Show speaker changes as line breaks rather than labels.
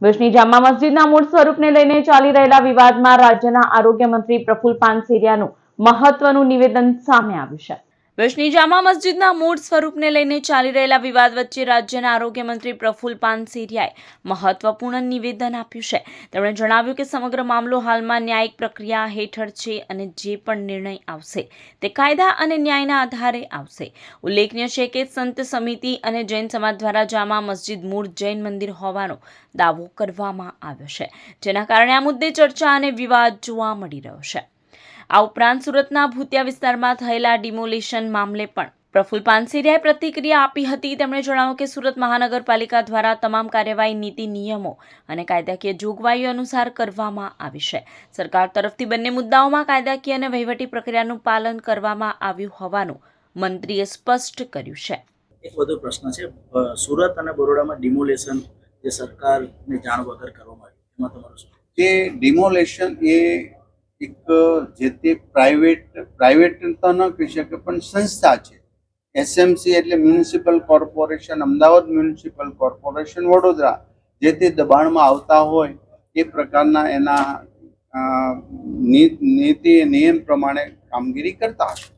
ભુજની જામા મસ્જિદના મૂળ સ્વરૂપને લઈને ચાલી રહેલા વિવાદમાં રાજ્યના આરોગ્ય મંત્રી પ્રફુલ પાનસેરિયાનું મહત્વનું નિવેદન સામે આવ્યું છે। ભુજની જામા મસ્જિદના મૂળ સ્વરૂપને લઈને ચાલી રહેલા વિવાદ વચ્ચે રાજ્યના આરોગ્ય મંત્રી પ્રફુલ પાનસેરિયાએ મહત્વપૂર્ણ નિવેદન આપ્યું છે। તેમણે જણાવ્યું કે સમગ્ર મામલો હાલમાં ન્યાયિક પ્રક્રિયા હેઠળ છે અને જે પણ નિર્ણય આવશે તે કાયદા અને ન્યાયના આધારે આવશે। ઉલ્લેખનીય છે કે સંત સમિતિ અને જૈન સમાજ દ્વારા જામા મસ્જિદ મૂળ જૈન મંદિર હોવાનો દાવો કરવામાં આવ્યો છે, જેના કારણે આ મુદ્દે ચર્ચા અને વિવાદ જોવા મળી રહ્યો છે। આ ઉપરાંત સુરતના ભૂતિયા વિસ્તારમાં થયેલા ડિમોલિશન મામલે પણ પ્રફુલ પાનસેરિયાએ પ્રતિક્રિયા આપી હતી। તેમણે જણાવ્યું કે સુરત મહાનગરપાલિકા દ્વારા તમામ કાર્યવાહી નીતિ નિયમો અને કાયદાકીય જોગવાઈઓ અનુસાર કરવામાં આવી છે। સરકાર તરફથી બંને મુદ્દાઓમાં કાયદાકીય અને વહીવટી પ્રક્રિયાનું પાલન કરવામાં આવ્યું હોવાનું મંત્રીએ સ્પષ્ટ કર્યું છે।
એક વધુ પ્રશ્ન છે, સુરત અને બરોડામાં ડિમોલેશન જે સરકારને જાણ વગર કરવામાં આવ્યું, એમાં તમારું શું?
જે ડિમોલેશન એ એક જે તે પ્રાઇવેટ તો ન કહી શકે પણ સંસ્થા છે। એસએમસી એટલે municipal corporation, Ahmedabad municipal corporation, Vadodara જે તે દબાણમાં આવતા હોય એ પ્રકારના એના નીતિ નિયમ પ્રમાણે કામગીરી કરતા હશે।